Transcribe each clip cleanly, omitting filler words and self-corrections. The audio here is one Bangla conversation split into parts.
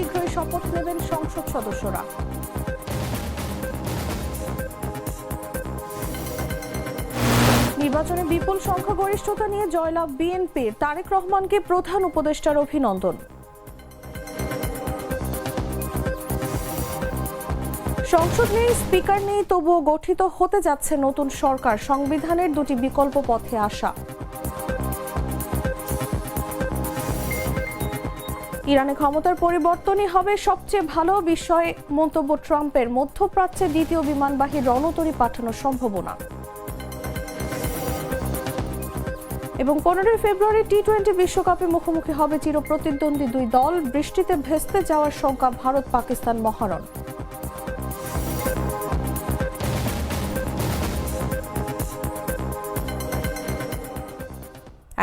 শীঘ্রই শপথ নেবেন সংসদ সদস্যরা। নির্বাচনে বিপুল সংখ্যাগরিষ্ঠতা নিয়ে জয়লাভ বিএনপির, তারেক রহমানকে প্রধান উপদেষ্টার অভিনন্দন। সংসদ নেই, স্পিকার নেই, তবুও গঠিত হতে যাচ্ছে নতুন সরকার, সংবিধানের দুটি বিকল্প পথে আসা। ইরানে ক্ষমতার পরিবর্তনই হবে সবচেয়ে ভালো বিষয়, মন্তব্য ট্রাম্পের। মধ্যপ্রাচ্যে দ্বিতীয় বিমানবাহী রণতরী পাঠানোর সম্ভাবনা। এবং 15 ফেব্রুয়ারি টি-20 বিশ্বকাপে মুখোমুখি হবে চিরপ্রতিদ্বন্দ্বী দুই দল। বৃষ্টিতে ভেস্তে যাওয়ার শঙ্কা ভারত পাকিস্তান মহারণ।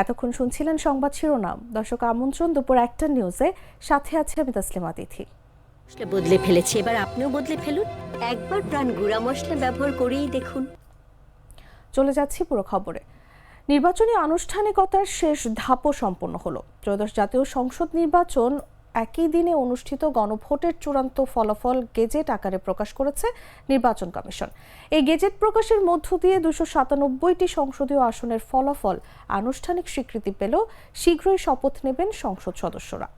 এতক্ষণ শুনছিলেন সংবাদ শিরোনাম। দর্শক, আমন্ত্রণ দুপুর 1টা নিউজে, সাথে আছে আমি তাসলিমা তিথি। বদলে ফেলেছি, এবার আপনিও বদলে ফেলুন। একবার প্রাণ গুঁড়া মশলা ব্যবহার করেই দেখুন। চলে যাচ্ছি পুরো খবরে। নির্বাচনী আনুষ্ঠানিকতার শেষ ধাপও সম্পন্ন হলো। ত্রয়োদশ জাতীয় সংসদ নির্বাচন একই দিনে অনুষ্ঠিত গণভোটের চূড়ান্ত ফলাফল গেজেট আকারে প্রকাশ করেছে নির্বাচন কমিশন। এই গেজেট প্রকাশের মধ্য দিয়ে 297টি সংসদীয় আসনের ফলাফল আনুষ্ঠানিক স্বীকৃতি পেল। শীঘ্রই শপথ নেবেন সংসদ সদস্যরা।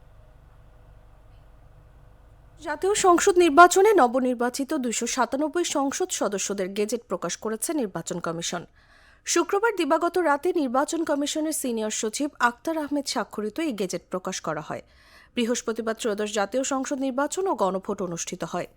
জাতীয় সংসদ নির্বাচনে নবনির্বাচিত 297 সংসদ সদস্যদের গেজেট প্রকাশ করেছে নির্বাচন কমিশন। শুক্রবার দিবাগত রাতে নির্বাচন কমিশনের সিনিয়র সচিব আক্তার আহমেদ স্বাক্ষরিত এই গেজেট প্রকাশ করা হয়। বৃহস্পতিবার ত্রয়োদশ জাতীয় সংসদ নির্বাচন ও গণভোট অনুষ্ঠিত হয়।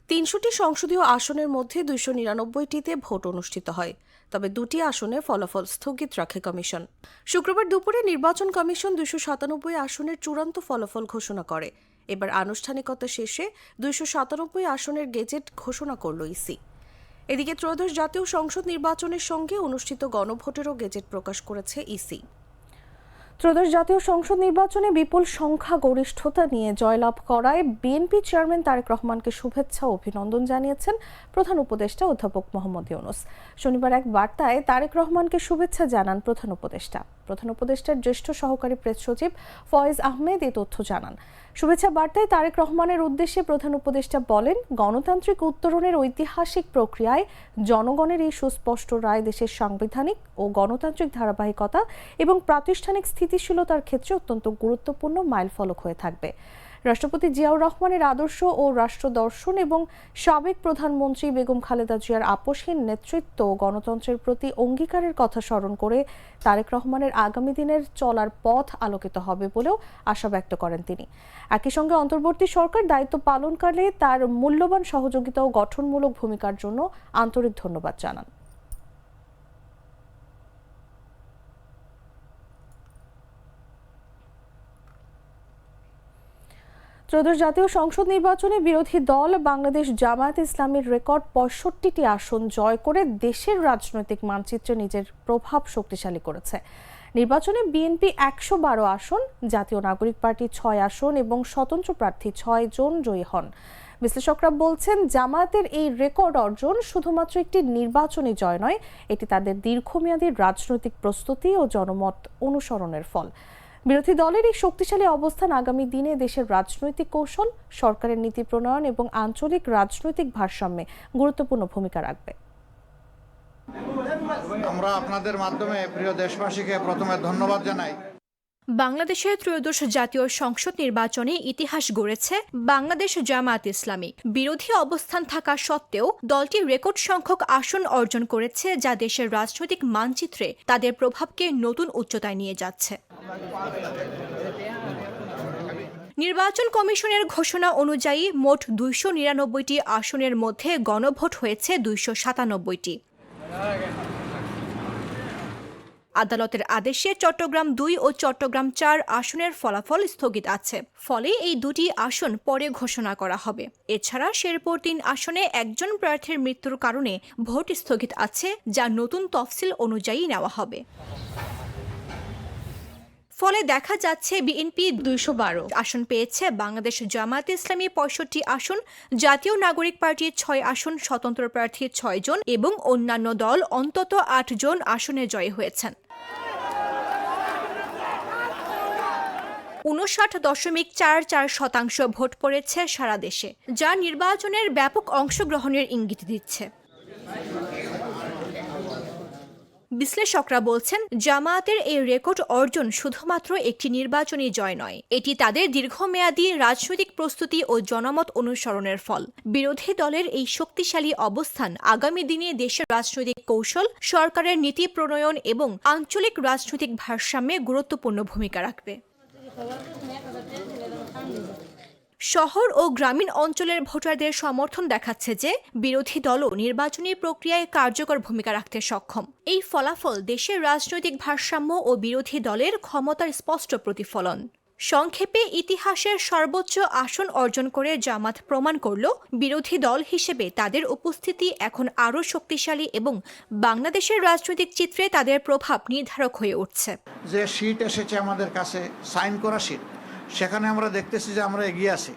300টি সংসদীয় আসনের মধ্যে 299টিতে ভোট অনুষ্ঠিত হয়, তবে 2টি আসনে ফলাফল স্থগিত রাখে কমিশন। শুক্রবার দুপুরে নির্বাচন কমিশন 297 আসনের চূড়ান্ত ফলাফল ঘোষণা করে। এবার আনুষ্ঠানিকতা শেষে 297 আসনের গেজেট ঘোষণা করল ইসি। এদিকে ত্রয়োদশ জাতীয় সংসদ নির্বাচনের সঙ্গে অনুষ্ঠিত গণভোটেরও গেজেট প্রকাশ করেছে ইসি। ত্রয়োদশ জাতীয় সংসদ নির্বাচনে বিপুল সংখ্যাগরিষ্ঠতা নিয়ে জয়লাভ করায় বিএনপি চেয়ারম্যান তারেক রহমানকে শুভেচ্ছা ও অভিনন্দন জানিয়েছেন প্রধান উপদেষ্টা অধ্যাপক মোহাম্মদ ইউনূস। শনিবার এক বার্তায় তারেক রহমানকে শুভেচ্ছা জানান প্রধান উপদেষ্টা। প্রধান উপদেষ্টার জ্যেষ্ঠ সহকারী প্রেস সচিব ফয়েজ আহমেদ এই তথ্য জানান। শুভেচ্ছা বার্তায় তারেক রহমানের উদ্দেশ্যে প্রধান উপদেষ্টা বলেন, গণতান্ত্রিক উত্তরণের ঐতিহাসিক প্রক্রিয়ায় জনগণের এই সুস্পষ্ট রায় দেশের সাংবিধানিক ও গণতান্ত্রিক ধারাবাহিকতা এবং প্রাতিষ্ঠানিক স্থিতিশীলতার ক্ষেত্রে অত্যন্ত গুরুত্বপূর্ণ মাইলফলক হয়ে থাকবে। রাষ্ট্রপতি জিয়াউর রহমানের আদর্শ ও রাষ্ট্র দর্শন এবং সাবেক প্রধানমন্ত্রী বেগম খালেদা জিয়ার আপসহীন নেতৃত্ব ও গণতন্ত্রের প্রতি অঙ্গীকারের কথা স্মরণ করে তারেক রহমানের আগামী দিনের চলার পথ আলোকিত হবে বলেও আশা ব্যক্ত করেন তিনি। একই সঙ্গে অন্তর্বর্তী সরকার দায়িত্ব পালনকালে তার মূল্যবান সহযোগিতা ও গঠনমূলক ভূমিকার জন্য আন্তরিক ধন্যবাদ জানান। ত্রয়োদশ জাতীয় সংসদ নির্বাচনে বিরোধী দল বাংলাদেশ জামায়াত ইসলামীর রেকর্ড 65টি আসন জয় করে দেশের রাজনৈতিক মানচিত্রে নিজের প্রভাব শক্তিশালী করেছে। নির্বাচনে বিএনপি 112 আসন, জাতীয় নাগরিক পার্টি 6 আসন এবং স্বতন্ত্র প্রার্থী 6 জন জয়ী হন। বিশ্লেষকরা বলছেন, জামায়াতের এই রেকর্ড অর্জন শুধুমাত্র একটি নির্বাচনী জয় নয়, এটি তাদের দীর্ঘমেয়াদী রাজনৈতিক প্রস্তুতি ও জনমত অনুসরণের ফল। বিরোধী দলের এই শক্তিশালী অবস্থান আগামী দিনে দেশের রাজনৈতিক কৌশল, সরকারের নীতি প্রণয়ন এবং আঞ্চলিক রাজনৈতিক ভারসাম্যে গুরুত্বপূর্ণ ভূমিকা রাখবে। আমরা আপনাদের মাধ্যমে প্রিয় দেশবাসীকে প্রথমে ধন্যবাদ জানাই। বাংলাদেশের ত্রয়োদশ জাতীয় সংসদ নির্বাচনে ইতিহাস গড়েছে বাংলাদেশ জামায়াত ইসলামী। বিরোধী অবস্থান থাকা সত্ত্বেও দলটি রেকর্ড সংখ্যক আসন অর্জন করেছে, যা দেশের রাজনৈতিক মানচিত্রে তাদের প্রভাবকে নতুন উচ্চতায় নিয়ে যাচ্ছে। নির্বাচন কমিশনের ঘোষণা অনুযায়ী মোট 299টি আসনের মধ্যে গণভোট হয়েছে 297টি। আদালতের আদেশে চট্টগ্রাম 2 ও চট্টগ্রাম 4 আসনের ফলাফল স্থগিত আছে। ফলে এই দুটি আসন পরে ঘোষণা করা হবে। এছাড়া শেরপুর 3 আসনে একজন প্রার্থীর মৃত্যুর কারণে ভোট স্থগিত আছে, যা নতুন তফসিল অনুযায়ী নেওয়া হবে। ফলে দেখা যাচ্ছে বিএনপি 212 আসন পেয়েছে, বাংলাদেশ জামায়াত ইসলামী 65 আসন, জাতীয় নাগরিক পার্টি 6 আসন, স্বতন্ত্র প্রার্থী 6 জন এবং অন্যান্য দল অন্তত 8 জন আসনে জয়ী হয়েছেন। 59.44% ভোট পড়েছে সারা দেশে, যা নির্বাচনের ব্যাপক অংশগ্রহণের ইঙ্গিত দিচ্ছে। বিশ্লেষকরা বলছেন, জামায়াতের এই রেকর্ড অর্জন শুধুমাত্র একটি নির্বাচনী জয় নয়, এটি তাদের দীর্ঘমেয়াদী রাজনৈতিক প্রস্তুতি ও জনমত অনুসরণের ফল। বিরোধী দলের এই শক্তিশালী অবস্থান আগামী দিনে দেশের রাজনৈতিক কৌশল, সরকারের নীতি প্রণয়ন এবং আঞ্চলিক রাজনৈতিক ভারসাম্যে গুরুত্বপূর্ণ ভূমিকা রাখবে। শহর ও গ্রামীণ অঞ্চলের ভোটারদের সমর্থন দেখাচ্ছে যে বিরোধী দলও নির্বাচনী প্রক্রিয়ায় কার্যকর ভূমিকা রাখতে সক্ষম। এই ফলাফল দেশের রাজনৈতিক ভারসাম্য ও বিরোধী দলের ক্ষমতার স্পষ্ট প্রতিফলন। সংক্ষেপে, ইতিহাসের সর্বোচ্চ আসন অর্জন করে জামাত প্রমাণ করল, বিরোধী দল হিসেবে তাদের উপস্থিতি এখন আরও শক্তিশালী এবং বাংলাদেশের রাজনৈতিক চিত্রে তাদের প্রভাব নির্ধারক হয়ে উঠছে। যে শীট এসেছে আমাদের কাছে, সাইন করা শীট, সেখানে আমরা দেখতেছি যে আমরা এগিয়ে আছি।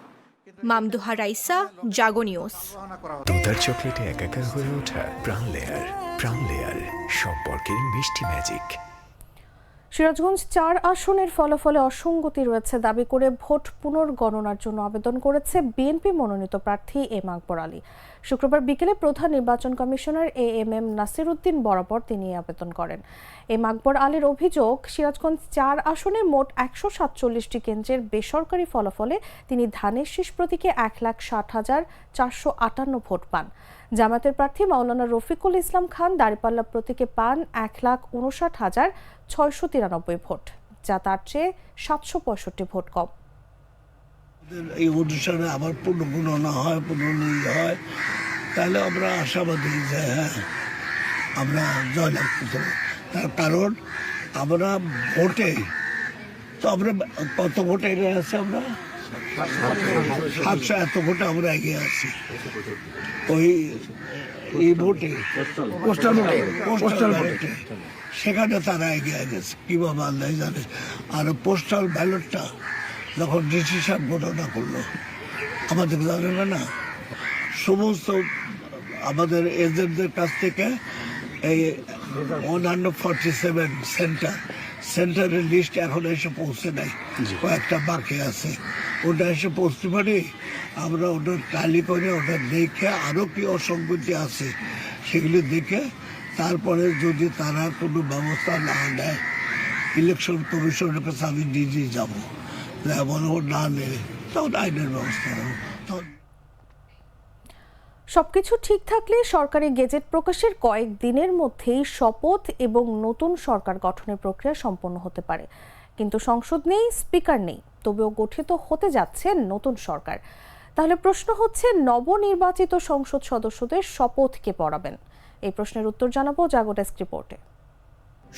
মামদুহা রাইসা, জাগো নিউজ। দুধার চকলেটে একাকার হয়ে ওঠা প্রাণ লেয়ার সম্পর্কের মিষ্টি ম্যাজিক। সিরাজগঞ্জ 4 আসনের ফলাফলে অসঙ্গতি রয়েছে দাবি করে ভোট পুনর্গণনার জন্য আবেদন করেছে বিএনপি মনোনীত প্রার্থী এম আকবর আলী। শুক্রবার বিকেলে প্রধান নির্বাচন কমিশনার এএমএম নাসির উদ্দিন বরাবর তিনি আবেদন করেন। এম আকবর আলীর অভিযোগ, সিরাজগঞ্জ 4 আসনে মোট 147টি কেন্দ্রের বেসরকারি ফলাফলে তিনি ধানের শীষ প্রতীকে 1,60,458 ভোট পান। জামায়াতের প্রার্থী মাওলানা রফিকুল ইসলাম খান দাঁড়িপাল্লা প্রতীকে পান 1,59,693 ভোট, যা তার চেয়ে 765 ভোট কম। এই অনুষ্ঠানে আবার পুনর্গণনা হয়, পুনর্নির্ণয় হয়, তাহলে আমরা আশাবাদী যে হ্যাঁ আমরা জয়লাভ করতে পারব। তার কারণ আমরা ভোটে তো আমরা কত ভোটে এগিয়ে আছি, আমরা 700 এত ভোটে আমরা এগিয়ে আছি। ওই এই ভোটে পোস্টাল ভোটে সেখানে তারা এগিয়ে গেছে কিভাবে আল্লাহ জানে। আর পোস্টাল ব্যালটটা যখন ডিসি সাহেব ঘটনা করলো, আমাদের জানে না, সমস্ত আমাদের এজেন্টদের কাছ থেকে এই 147 সেন্টারের লিস্ট এখন এসে পৌঁছে নাই, কয়েকটা বাকি আছে। ওটা এসে পৌঁছতে পারি, আমরা ওটা টালি করে ওটা দেখে আরও কি অসঙ্গতি আছে সেগুলি দেখে তারপরে যদি তারা কোনো ব্যবস্থা না নেয়, ইলেকশন কমিশনের কাছে আমি নিজেই যাবো, এমন না নেয় তখন আইনের ব্যবস্থা হবে। সবকিছু ঠিক থাকলে সরকারি গেজেট প্রকাশের কয়েকদিনের মধ্যেই শপথ এবং নতুন সরকার গঠনের প্রক্রিয়া সম্পন্ন হতে পারে। কিন্তু সংসদ নেই, স্পিকার নেই, তবেও গঠিত হতে যাচ্ছে নতুন সরকার। তাহলে প্রশ্ন হচ্ছে, নবনির্বাচিত সংসদ সদস্যদের শপথ কে পড়াবেন? এই প্রশ্নের উত্তর জানাবো জাগো ডেস্ক রিপোর্টে।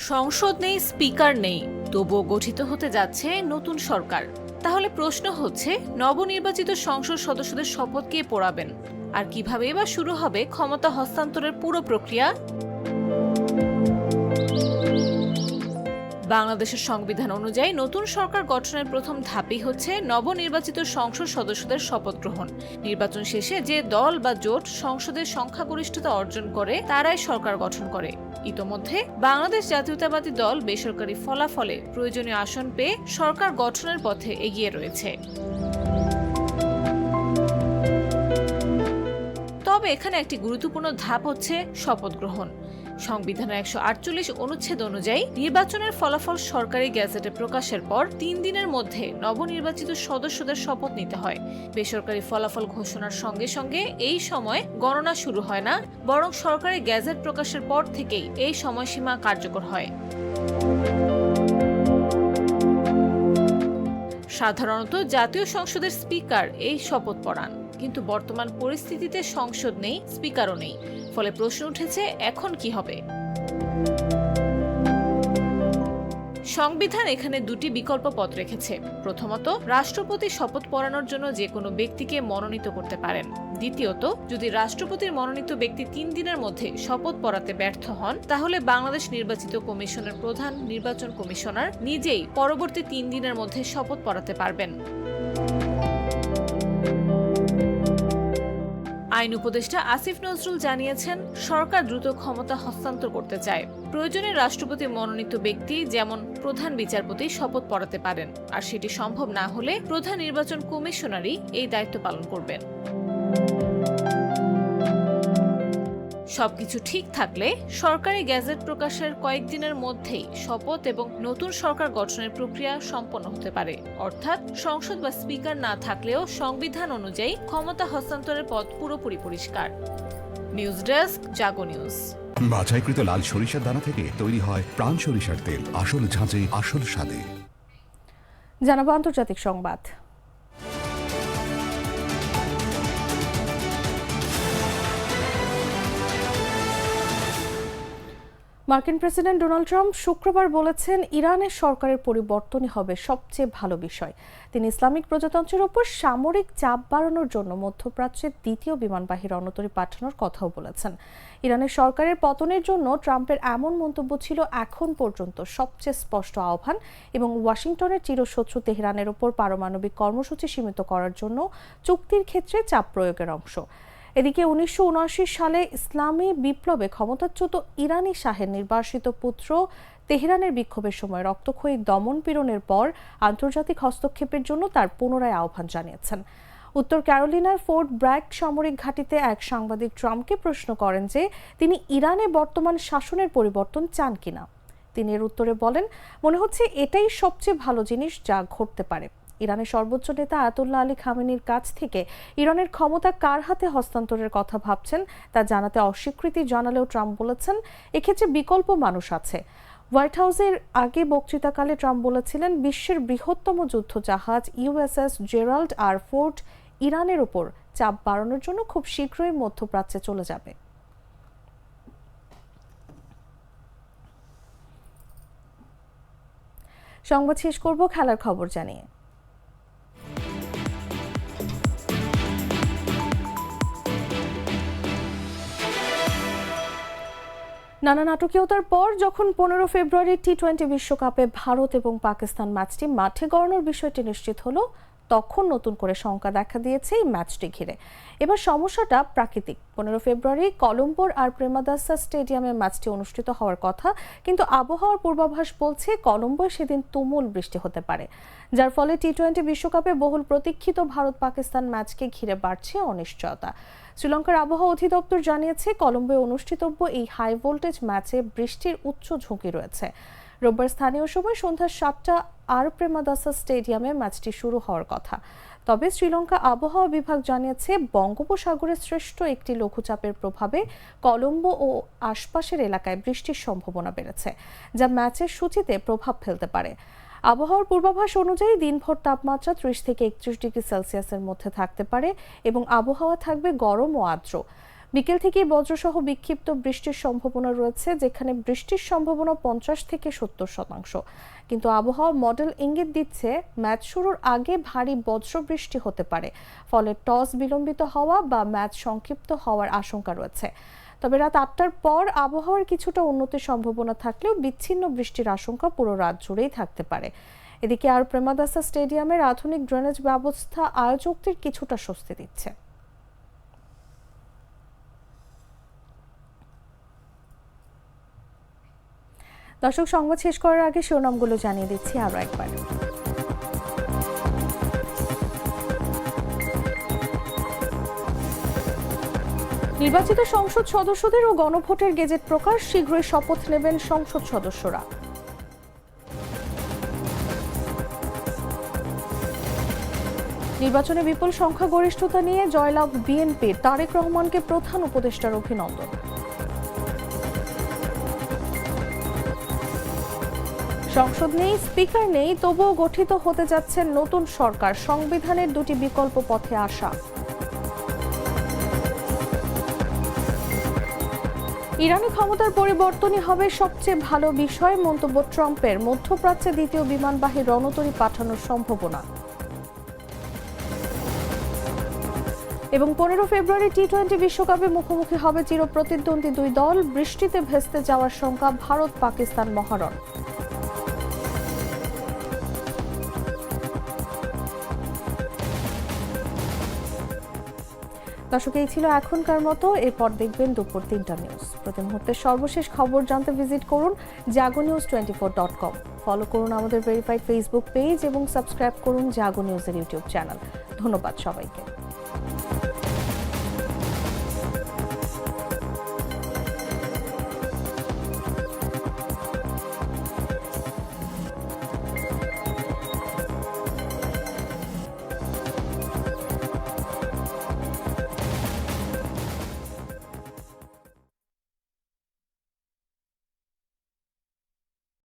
সংসদ নেই, স্পিকার নেই, তবুও গঠিত হতে যাচ্ছে নতুন সরকার। তাহলে প্রশ্ন হচ্ছে, নবনির্বাচিত সংসদ সদস্যদের শপথ কে পড়াবেন? আর কিভাবে এবার শুরু হবে ক্ষমতা হস্তান্তরের পুরো প্রক্রিয়া? বাংলাদেশের সংবিধান অনুযায়ী নতুন সরকার গঠনের প্রথম ধাপই হচ্ছে নবনির্বাচিত সংসদ সদস্যদের শপথ গ্রহণ। নির্বাচন শেষে যে দল বা জোট সংসদের সংখ্যাগরিষ্ঠতা অর্জন করে তারাই সরকার গঠন করে। ইতোমধ্যে বাংলাদেশ জাতীয়তাবাদী দল বেসরকারি ফলাফলে প্রয়োজনীয় আসন পেয়ে সরকার গঠনের পথে এগিয়ে রয়েছে। তবে এখানে একটি গুরুত্বপূর্ণ ধাপ হচ্ছে শপথ গ্রহণ। সংবিধানের 148 অনুচ্ছেদ অনুযায়ী নির্বাচনের ফলাফল সরকারি গ্যাজেটে প্রকাশের পর 3 দিনের মধ্যে নবনির্বাচিত সদস্যদের শপথ নিতে হয়। বেসরকারি ফলাফল ঘোষণার সঙ্গে সঙ্গে এই সময় গণনা শুরু হয় না, বরং সরকারি গ্যাজেট প্রকাশের পর থেকেই এই সময়সীমা কার্যকর হয়। সাধারণত জাতীয় সংসদের স্পিকার এই শপথ পড়ান, কিন্তু বর্তমান পরিস্থিতিতে সংসদ নেই, স্পিকারও নেই। ফলে প্রশ্ন উঠেছে, এখন কি হবে? সংবিধান এখানে দুটি বিকল্প পথ রেখেছে। প্রথমত, রাষ্ট্রপতি শপথ পড়ানোর জন্য যে কোনো ব্যক্তিকে মনোনীত করতে পারেন। দ্বিতীয়ত, যদি রাষ্ট্রপতির মনোনীত ব্যক্তি 3 দিনের মধ্যে শপথ পড়াতে ব্যর্থ হন, তাহলে বাংলাদেশ নির্বাচিত কমিশনের প্রধান নির্বাচন কমিশনার নিজেই পরবর্তী 3 দিনের মধ্যে শপথ পড়াতে পারবেন। আইন উপদেষ্টা আসিফ নজরুল জানিয়েছেন, সরকার দ্রুত ক্ষমতা হস্তান্তর করতে চায়। প্রয়োজনে রাষ্ট্রপতি মনোনীত ব্যক্তি যেমন প্রধান বিচারপতি শপথ পড়াতে পারেন, আর সেটি সম্ভব না হলে প্রধান নির্বাচন কমিশনারই এই দায়িত্ব পালন করবেন। সবকিছু ঠিক থাকলে সরকারি গ্যাজেট প্রকাশের কয়েকদিনের মধ্যেই শপথ এবং নতুন সরকার গঠনের প্রক্রিয়া সম্পন্ন হতে পারে। অর্থাৎ সংসদ বা স্পিকার না থাকলেও সংবিধান অনুযায়ী ক্ষমতা হস্তান্তরের পথ পুরোপুরি পরিষ্কার। নিউজ ডেস্ক, জাগো নিউজ। বাছাইকৃত লাল সরিষার দানা থেকে তৈরি হয় প্রাণ সরিষার তেল, আসল ঝাঁঝে আসল স্বাদে। জানাবো আন্তর্জাতিক সংবাদ। মার্কিন প্রেসিডেন্ট ডোনাল্ড ট্রাম্প শুক্রবার বলেছেন, ইরানের সরকারের পরিবর্তনই হবে সবচেয়ে ভালো বিষয়। তিনি ইসলামিক প্রজাতন্ত্রের ওপর সামরিক চাপ বাড়ানোর জন্য মধ্যপ্রাচ্যের দ্বিতীয় বিমানবাহী রণতরী পাঠানোর কথাও বলেছেন। ইরানের সরকারের পতনের জন্য ট্রাম্পের এমন মন্তব্য ছিল এখন পর্যন্ত সবচেয়ে স্পষ্ট আহ্বান এবং ওয়াশিংটনের চিরশত্রু তেহরানের ওপর পারমাণবিক কর্মসূচি সীমিত করার জন্য চুক্তির ক্ষেত্রে চাপ প্রয়োগের অংশ। এদিকে 1979 সালে ইসলামী বিপ্লবে ক্ষমতাচ্যুত ইরানি শাহের নির্বাসিত পুত্র তেহরানের বিক্ষোভের সময় রক্তক্ষয়ী দমন পীড়নের পর আন্তর্জাতিক হস্তক্ষেপের জন্য তার পুনরায় আহ্বান জানিয়েছেন। উত্তর ক্যারোলিনার ফোর্ট ব্র্যাগ সামরিক ঘাঁটিতে এক সাংবাদিক ট্রাম্পকে প্রশ্ন করেন যে তিনি ইরানে বর্তমান শাসনের পরিবর্তন চান কিনা। তিনি এর উত্তরে বলেন, মনে হচ্ছে এটাই সবচেয়ে ভালো জিনিস যা ঘটতে পারে। ইরানের সর্বোচ্চ নেতা আয়াতুল্লাহ আলী খামেনির কাছ থেকে ইরানের ক্ষমতা কার হাতে হস্তান্তরের কথা ভাবছেন তা জানাতে অস্বীকৃতি জানালেও ট্রাম্প বলেছেন, এক্ষেত্রে বিকল্প মানুষ আছে। হোয়াইট হাউসের আগে বক্তৃতাকালে ট্রাম্প বলেছিলেন, বিশ্বের বৃহত্তম যুদ্ধ জাহাজ ইউএসএস জেরাল্ড আর ফোর্ড ইরানের ওপর চাপ বাড়ানোর জন্য খুব শীঘ্রই মধ্যপ্রাচ্যে চলে যাবে। সংবাদ শেষ করব খেলার খবর জানিয়ে। নানা নাটকীয়তার পর যখন 15 ফেব্রুয়ারি টি-20 বিশ্বকাপে ভারত এবং পাকিস্তান ম্যাচটি মাঠে গড়ানোর বিষয়টি নিশ্চিত হলো, তখন নতুন করে শঙ্কা দেখা দিয়েছে এই ম্যাচটি ঘিরে। এবার সমস্যাটা প্রাকৃতিক। 15 ফেব্রুয়ারি কলম্বোর আর প্রেমাদাসা স্টেডিয়ামে ম্যাচটি অনুষ্ঠিত হওয়ার কথা, কিন্তু আবহাওয়ার পূর্বাভাস বলছে কলম্বোয় সেদিন তুমুল বৃষ্টি হতে পারে, যার ফলে টি-20 বিশ্বকাপে বহুল প্রতীক্ষিত ভারত পাকিস্তান ম্যাচকে ঘিরে বাড়ছে অনিশ্চয়তা। শ্রীলঙ্কার আবহাওয়া অধিদপ্তর জানিয়েছে, কলম্বোয় অনুষ্ঠিতব্য এই হাই ভোল্টেজ ম্যাচে বৃষ্টির উচ্চ ঝুঁকি রয়েছে। রোববার স্থানীয় সময় সন্ধ্যা 7টা আর প্রেমাদাসা স্টেডিয়ামে ম্যাচটি শুরু হওয়ার কথা। তবে শ্রীলঙ্কা আবহাওয়া বিভাগ জানিয়েছে, বঙ্গোপসাগরের সৃষ্ট একটি লঘুচাপের প্রভাবে কলম্বো ও আশপাশের এলাকায় বৃষ্টির সম্ভাবনা বেড়েছে, যা ম্যাচের সূচিতে প্রভাব ফেলতে পারে। আবহাওয়ার পূর্বাভাস অনুযায়ী দিনভর তাপমাত্রা 30 থেকে 31 ডিগ্রি সেলসিয়াসের মধ্যে থাকতে পারে এবং আবহাওয়া থাকবে গরম ও আর্দ্র। বিকেল থেকে বজ্রসহ বিক্ষিপ্ত বৃষ্টির সম্ভাবনা রয়েছে, যেখানে বৃষ্টির সম্ভাবনা 50 থেকে 70%। কিন্তু আবহাওয়া মডেল ইঙ্গিত দিচ্ছে ম্যাচ শুরুর আগে ভারী বজ্রবৃষ্টি হতে পারে, ফলে টস বিলম্বিত হওয়া বা ম্যাচ সংক্ষিপ্ত হওয়ার আশঙ্কা রয়েছে। তবে রাত 8টার পর আবহাওয়ার কিছুটা উন্নতির সম্ভাবনা থাকলেও বিচ্ছিন্ন বৃষ্টির আশঙ্কা পুরো রাত জুড়েই থাকতে পারে। এদিকে আর প্রেমাদাসা স্টেডিয়ামের আধুনিক ড্রেনেজ ব্যবস্থা আয়োজকদের কিছুটা স্বস্তি দিচ্ছে। দর্শক, সংবাদ শেষ করার আগে শিরোনামগুলো জানিয়ে দিচ্ছি আরও একবার। নির্বাচিত সংসদ সদস্যদের ও গণভোটের গেজেট প্রকাশ, শীঘ্রই শপথ নেবেন সংসদ সদস্যরা। নির্বাচনে বিপুল সংখ্যাগরিষ্ঠতা নিয়ে জয়লাভ বিএনপির, তারেক রহমানকে প্রধান উপদেষ্টার অভিনন্দন। সংসদ নেই, স্পিকার নেই, তবুও গঠিত হতে যাচ্ছে নতুন সরকার, সংবিধানের দুটি বিকল্প পথে আসা। ইরানি ক্ষমতার পরিবর্তনই হবে সবচেয়ে ভালো বিষয়, মন্তব্য ট্রাম্পের। মধ্যপ্রাচ্যে দ্বিতীয় বিমানবাহী রণতরী পাঠানোর সম্ভাবনা। এবং 15 ফেব্রুয়ারি টি-20 বিশ্বকাপে মুখোমুখি হবে চিরপ্রতিদ্বন্দ্বী দুই দল, বৃষ্টিতে ভেস্তে যাওয়ার শঙ্কা ভারত পাকিস্তান মহারণ। দর্শক, এই ছিল এখনকার মতো। এরপর দেখবেন দুপুর 3টা নিউজ। প্রতি মুহূর্তের সর্বশেষ খবর জানতে ভিজিট করুন jagonews24.com। ফলো করুন আমাদের ভেরিফাইড ফেসবুক পেজ এবং সাবস্ক্রাইব করুন জাগো নিউজের ইউটিউব চ্যানেল। ধন্যবাদ সবাইকে।